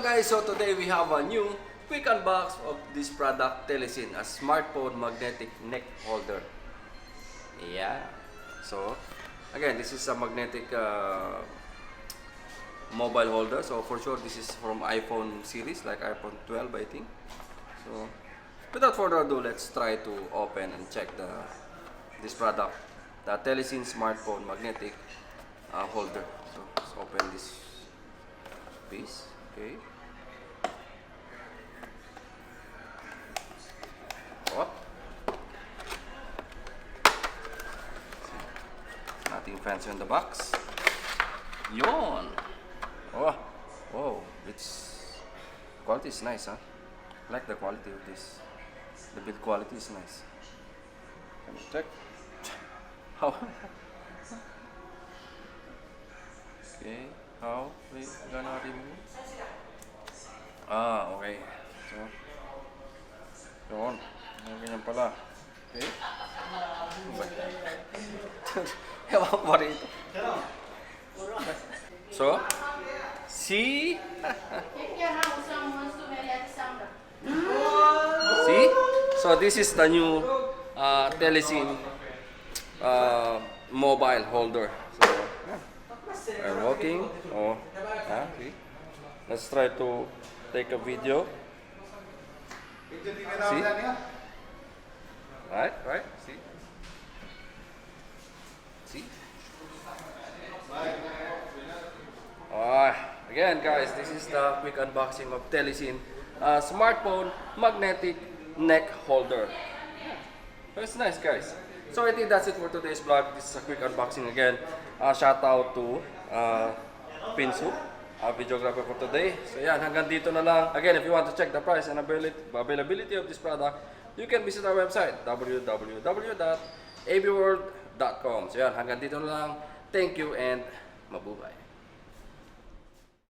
Hello guys, so today we have a new quick unbox of this product, Telesin, a smartphone magnetic neck holder. Yeah. So again, this is a magnetic mobile holder. So for sure, this is from iPhone series, like iPhone 12, I think. So without further ado, let's try to open and check this product, the Telesin Smartphone Magnetic holder. So let's open this piece. Okay. Oh. Nothing fancy on the box. Yon. Oh. Oh. It's quality is nice, huh? I like the quality of this. The build quality is nice. Can you check? How? Okay. How we gonna remove? Ah, okay. So, yun. Ganyan pala. Okay. Ewan ko pa rito. So, see? See? So, this is the new Telesin mobile holder. So, I'm walking. Oh, see? Let's try to take a video. See? Right? See? See? Again guys, this is the quick unboxing of Telesin smartphone magnetic neck holder. That's nice guys. So I think that's it for today's vlog. This is a quick unboxing again. Shout out to Pinsu, videographer for today. So yan, hanggang dito na lang. Again, if you want to check the price and availability of this product, you can visit our website, www.abworld.com. So yan, hanggang dito na lang. Thank you and mabuhay.